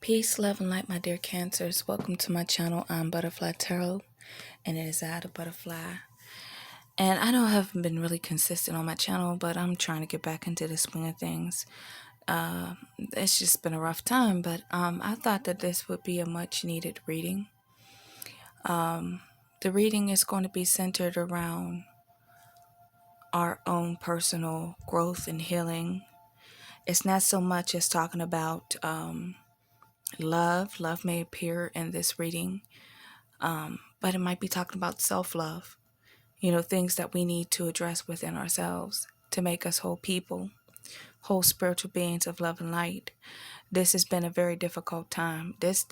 Peace, love, and light, my dear Cancers. Welcome to my channel. I'm Butterfly Tarot, and it is I, the Butterfly. And I know I haven't been really consistent on my channel, but I'm trying to get back into the swing of things. It's just been a rough time, but I thought that this would be a much-needed reading. The reading is going to be centered around our own personal growth and healing. It's not so much as talking about love. Love may appear in this reading, but it might be talking about self-love. You know, things that we need to address within ourselves to make us whole people, whole spiritual beings of love and light. This has been a very difficult time. This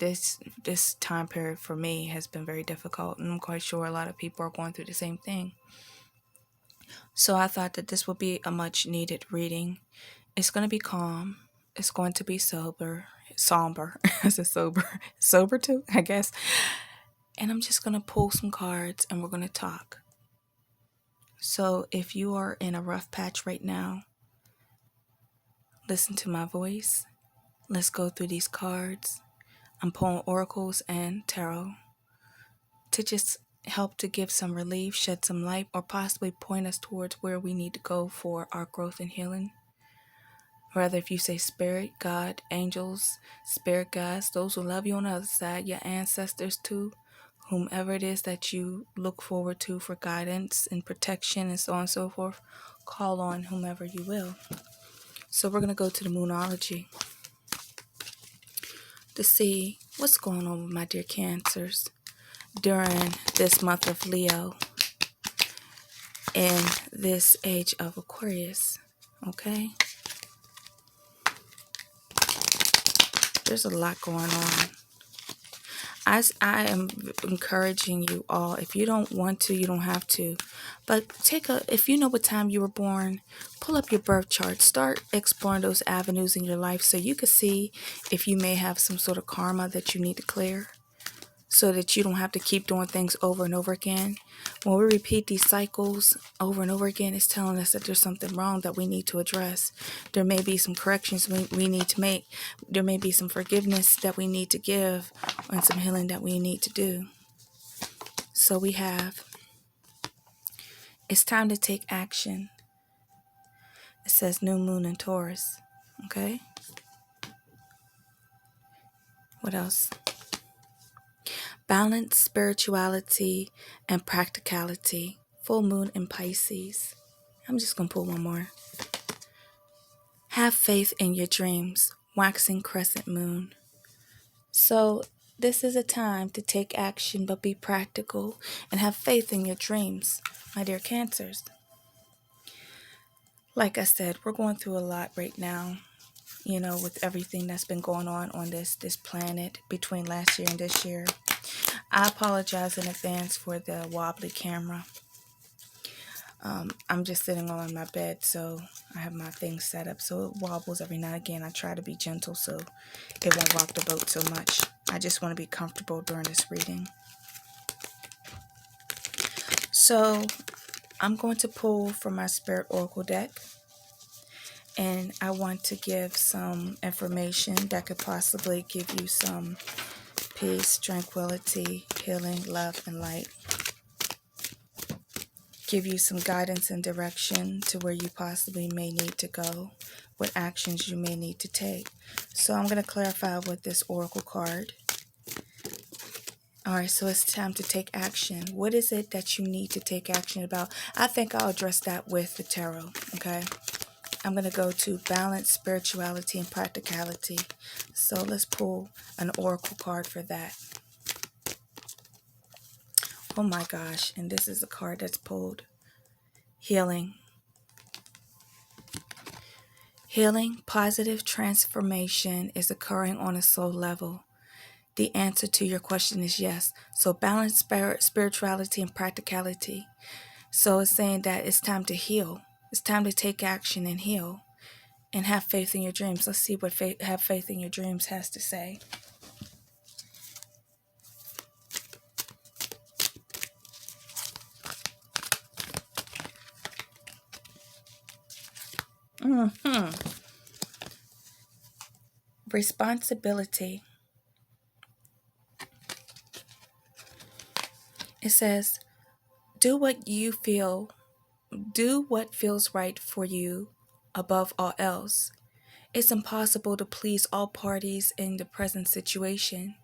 time period for me has been very difficult, and I'm quite sure a lot of people are going through the same thing. So I thought that this would be a much needed reading. It's going to be calm. It's going to be somber. Is it sober? Sober too, I guess. And I'm just going to pull some cards and we're going to talk. So if you are in a rough patch right now, listen to my voice. Let's go through these cards. I'm pulling oracles and tarot to just help to give some relief, shed some light, or possibly point us towards where we need to go for our growth and healing. Rather, if you say spirit, God, angels, spirit guides, those who love you on the other side, your ancestors too, whomever it is that you look forward to for guidance and protection and so on and so forth, call on whomever you will. So we're going to go to the Moonology to see what's going on with my dear Cancers during this month of Leo in this age of Aquarius. Okay? There's a lot going on. I am encouraging you all, if you don't want to, you don't have to, but if you know what time you were born, pull up your birth chart, start exploring those avenues in your life so you can see if you may have some sort of karma that you need to clear, so that you don't have to keep doing things over and over again. When we repeat these cycles over and over again, it's telling us that there's something wrong that we need to address. There may be some corrections we need to make. There may be some forgiveness that we need to give, and some healing that we need to do. So we have, it's time to take action. It says new moon in Taurus. Okay? What else? Balance, spirituality, and practicality. Full moon in Pisces. I'm just going to pull one more. Have faith in your dreams. Waxing crescent moon. So this is a time to take action, but be practical and have faith in your dreams, my dear Cancers. Like I said, we're going through a lot right now, you know, with everything that's been going on this planet between last year and this year. I apologize in advance for the wobbly camera. I'm just sitting on my bed, so I have my things set up so it wobbles every now and again. I try to be gentle so it won't rock the boat so much. I just want to be comfortable during this reading. So I'm going to pull from my Spirit Oracle deck, and I want to give some information that could possibly give you some peace, tranquility, healing, love, and light. Give you some guidance and direction to where you possibly may need to go, what actions you may need to take. So I'm going to clarify with this oracle card. Alright, so it's time to take action. What is it that you need to take action about? I think I'll address that with the tarot, okay? I'm going to go to balance, spirituality, and practicality. So let's pull an oracle card for that. Oh my gosh, and this is a card that's pulled. Healing. Healing, positive transformation is occurring on a soul level. The answer to your question is yes. So balance, spirituality, and practicality. So it's saying that it's time to heal. It's time to take action and heal. And have faith in your dreams. Let's see what have faith in your dreams has to say. Responsibility. says, do what feels right for you above all else. It's impossible to please all parties in the present situation.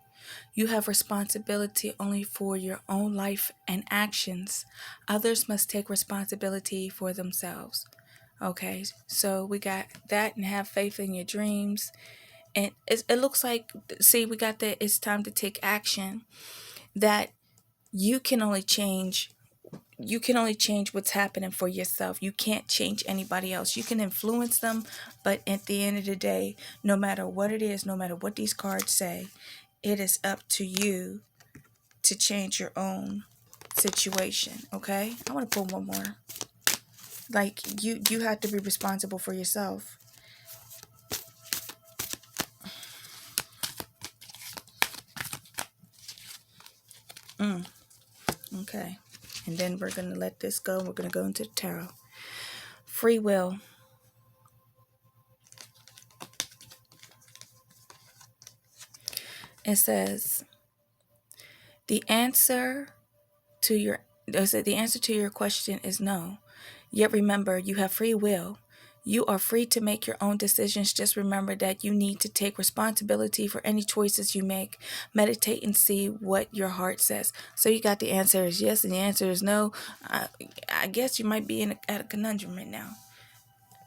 You have responsibility only for your own life and actions. Others must take responsibility for themselves. Okay, so we got that, and have faith in your dreams. And it looks like, see, we got that it's time to take action. That you can only change what's happening for yourself. You can't change anybody else. You can influence them, but at the end of the day, no matter what it is, no matter what these cards say, it is up to you to change your own situation. Okay, I want to pull one more. Like, you have to be responsible for yourself. Okay, and then we're going to let this go. We're going to go into the tarot. Free will. It says, the answer to your question is no. Yet remember, you have free will. You are free to make your own decisions. Just remember that you need to take responsibility for any choices you make. Meditate and see what your heart says. So you got the answer is yes and the answer is no. I guess you might be at a conundrum right now.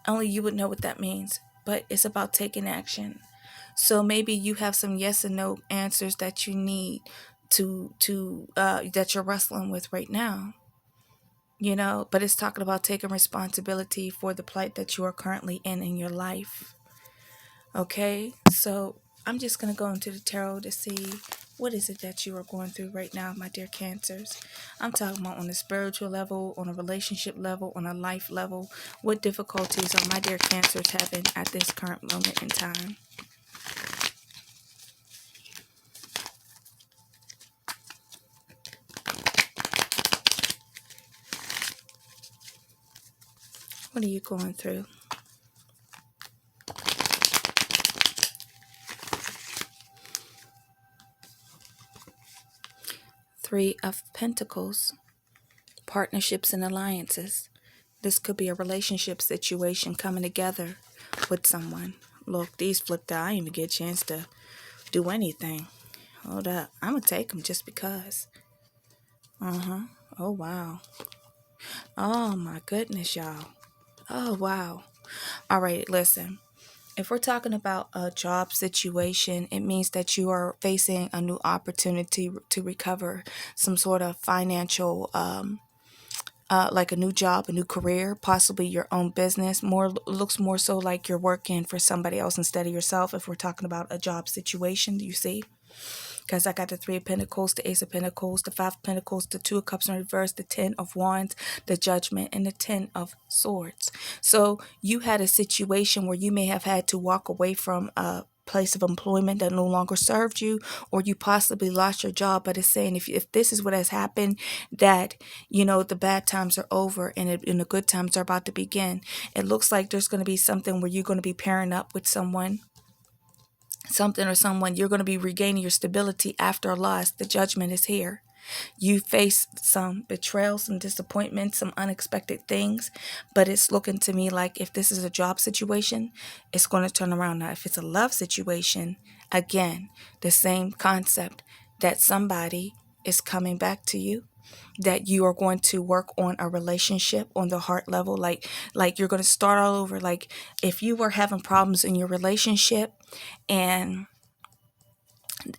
Only you would know what that means. But it's about taking action. So maybe you have some yes and no answers that you need to that you're wrestling with right now. But it's talking about taking responsibility for the plight that you are currently in your life. Okay, so I'm just going to go into the tarot to see what is it that you are going through right now, my dear Cancers. I'm talking about on a spiritual level, on a relationship level, on a life level. What difficulties are my dear Cancers having at this current moment in time? What are you going through? Three of Pentacles. Partnerships and alliances. This could be a relationship situation coming together with someone. Look, these flipped out. I didn't even get a chance to do anything. Hold up. I'm going to take them just because. Oh, wow. Oh, my goodness, y'all. Oh, wow. All right, listen. If we're talking about a job situation, it means that you are facing a new opportunity to recover some sort of financial, like a new job, a new career, possibly your own business. Looks more so like you're working for somebody else instead of yourself. If we're talking about a job situation, do you see? Because I got the Three of Pentacles, the Ace of Pentacles, the Five of Pentacles, the Two of Cups in reverse, the Ten of Wands, the Judgment, and the Ten of Swords. So you had a situation where you may have had to walk away from a place of employment that no longer served you, or you possibly lost your job. But it's saying if this is what has happened, that the bad times are over and the good times are about to begin. It looks like there's going to be something where you're going to be pairing up with someone, you're going to be regaining your stability after a loss. The Judgment is here. You face some betrayal, some disappointment, some unexpected things, but it's looking to me like if this is a job situation, it's going to turn around. Now, if it's a love situation, again, the same concept, that somebody is coming back to you, that you are going to work on a relationship on the heart level, like you're going to start all over. Like if you were having problems in your relationship and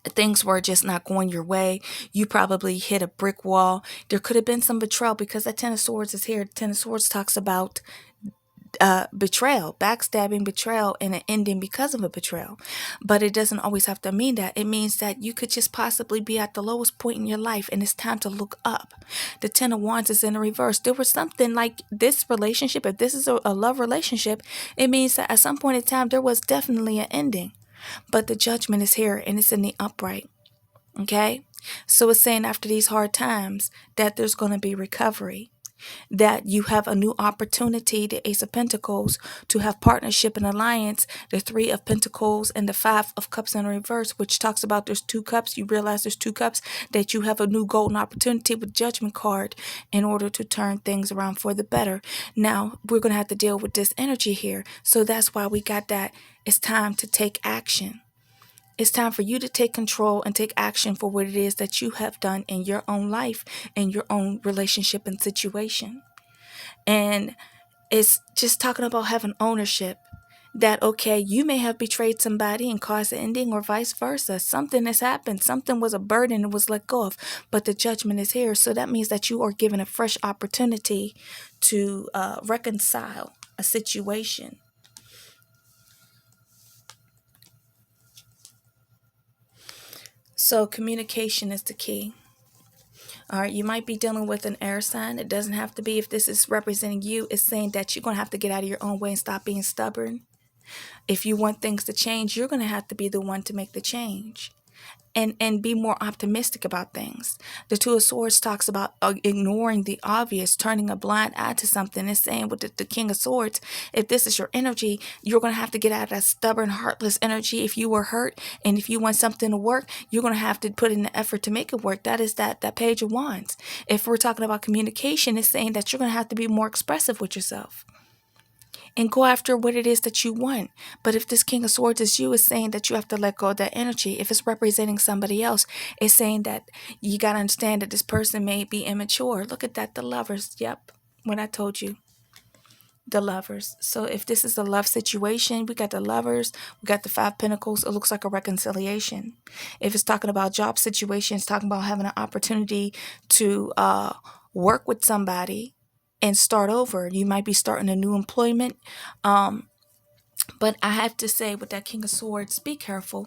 things were just not going your way, you probably hit a brick wall. There could have been some betrayal, because that Ten of Swords is here. The Ten of Swords talks about betrayal, backstabbing, betrayal, and an ending because of a betrayal. But it doesn't always have to mean that. It means that you could just possibly be at the lowest point in your life and it's time to look up. The Ten of Wands is in the reverse. There was something like this relationship. If this is a love relationship, it means that at some point in time there was definitely an ending. But the Judgment is here and it's in the upright. Okay? So it's saying after these hard times that there's going to be recovery. that you have a new opportunity, the Ace of Pentacles, to have partnership and alliance, the Three of Pentacles and the Five of Cups in reverse, which talks about there's two cups. You realize there's two cups, that you have a new golden opportunity with Judgment card in order to turn things around for the better. Now, we're going to have to deal with this energy here. So that's why we got that. It's time to take action. It's time for you to take control and take action for what it is that you have done in your own life, in your own relationship and situation. And it's just talking about having ownership. That, okay, you may have betrayed somebody and caused the ending, or vice versa. Something has happened. Something was a burden and was let go of. But the judgment is here. So that means that you are given a fresh opportunity to reconcile a situation. So communication is the key. All right, you might be dealing with an air sign. It doesn't have to be. If this is representing you, it's saying that you're going to have to get out of your own way and stop being stubborn. If you want things to change, you're going to have to be the one to make the change. And be more optimistic about things. The Two of Swords talks about ignoring the obvious, turning a blind eye to something. It's saying with the King of Swords, if this is your energy, you're going to have to get out of that stubborn, heartless energy. If you were hurt and if you want something to work, you're going to have to put in the effort to make it work. That is that Page of Wands. If we're talking about communication, it's saying that you're going to have to be more expressive with yourself and go after what it is that you want. But if this King of Swords is you, it's saying that you have to let go of that energy. If it's representing somebody else, it's saying that you got to understand that this person may be immature. Look at that, the Lovers. Yep, what I told you. The Lovers. So if this is a love situation, we got the Lovers, we got the Five Pentacles. It looks like a reconciliation. If it's talking about job situations, talking about having an opportunity to work with somebody and start over. You might be starting a new employment. But I have to say, with that King of Swords, be careful.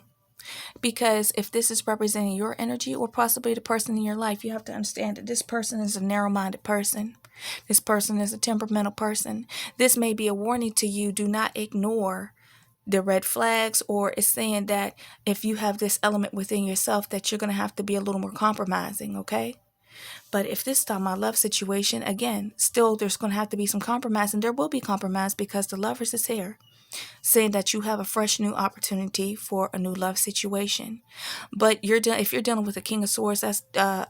Because if this is representing your energy or possibly the person in your life, you have to understand that this person is a narrow-minded person. This person is a temperamental person. This may be a warning to you. Do not ignore the red flags, or it's saying that if you have this element within yourself, that you're going to have to be a little more compromising, okay? But if this time my love situation, again, still there's going to have to be some compromise, and there will be compromise because the Lovers is here, saying that you have a fresh new opportunity for a new love situation. But if you're dealing with a King of Swords, that's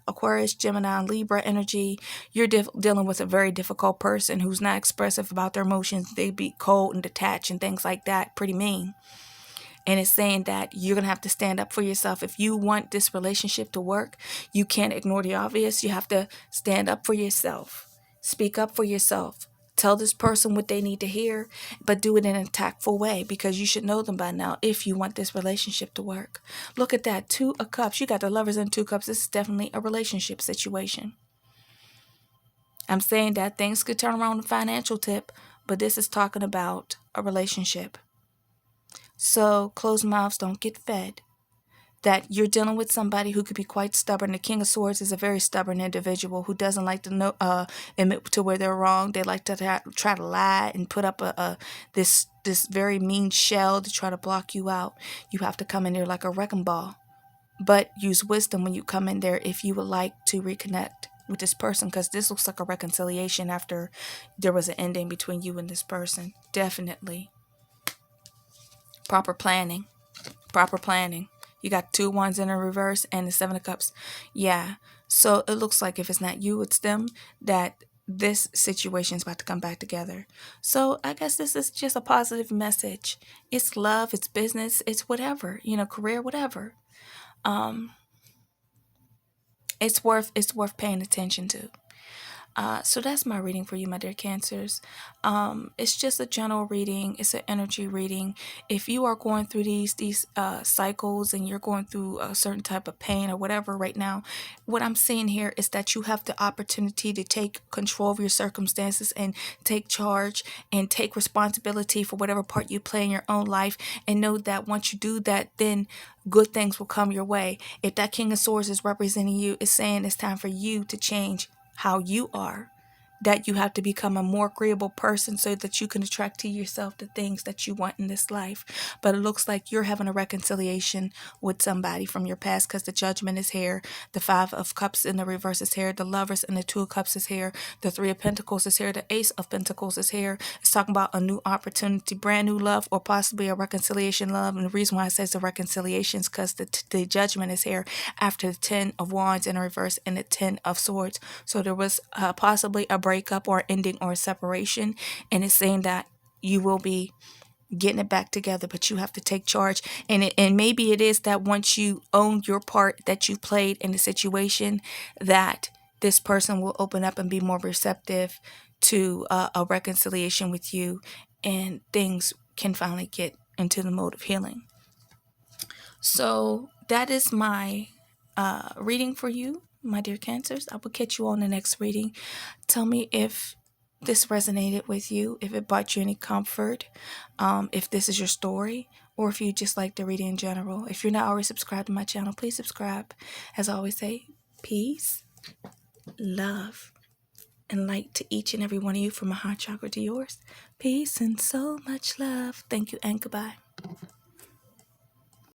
Aquarius, Gemini, and Libra energy, you're dealing with a very difficult person who's not expressive about their emotions. They be cold and detached and things like that, pretty mean. And it's saying that you're going to have to stand up for yourself. If you want this relationship to work, you can't ignore the obvious. You have to stand up for yourself. Speak up for yourself. Tell this person what they need to hear, but do it in an tactful way, because you should know them by now if you want this relationship to work. Look at that. Two of Cups. You got the Lovers and Two Cups. This is definitely a relationship situation. I'm saying that things could turn around on a financial tip, but this is talking about a relationship. So closed mouths don't get fed. That you're dealing with somebody who could be quite stubborn. The King of Swords is a very stubborn individual who doesn't like to admit to where they're wrong. They like to try to lie and put up this very mean shell to try to block you out. You have to come in there like a wrecking ball, but use wisdom when you come in there if you would like to reconnect with this person, because this looks like a reconciliation after there was an ending between you and this person. Definitely. Proper planning. You got Two Wands in a reverse and the Seven of Cups. Yeah. So it looks like if it's not you, it's them, that this situation is about to come back together. So I guess this is just a positive message. It's love, it's business, it's whatever, career, whatever. It's worth paying attention to. So that's my reading for you, my dear Cancers. It's just a general reading. It's an energy reading. If you are going through these cycles and you're going through a certain type of pain or whatever right now, what I'm seeing here is that you have the opportunity to take control of your circumstances and take charge and take responsibility for whatever part you play in your own life, and know that once you do that, then good things will come your way. If that King of Swords is representing you, it's saying it's time for you to change how you are, that you have to become a more agreeable person so that you can attract to yourself the things that you want in this life. But it looks like you're having a reconciliation with somebody from your past, because the Judgment is here, the Five of Cups in the reverse is here, the Lovers and the Two of Cups is here, the Three of Pentacles is here, the Ace of Pentacles is here. It's talking about a new opportunity, brand new love, or possibly a reconciliation love. And the reason why it says the reconciliation is because the Judgment is here after the Ten of Wands in reverse and the Ten of Swords. So there was possibly a breakup or ending or a separation, and it's saying that you will be getting it back together, but you have to take charge. And maybe it is that once you own your part that you played in the situation, that this person will open up and be more receptive to a reconciliation with you, and things can finally get into the mode of healing. So that is my reading for you, my dear Cancers. I will catch you on the next reading. Tell me if this resonated with you, if it brought you any comfort, if this is your story, or if you just like the reading in general. If you're not already subscribed to my channel, please subscribe. As I always say, peace, love, and light to each and every one of you, from my heart chakra to yours. Peace and so much love. Thank you and goodbye.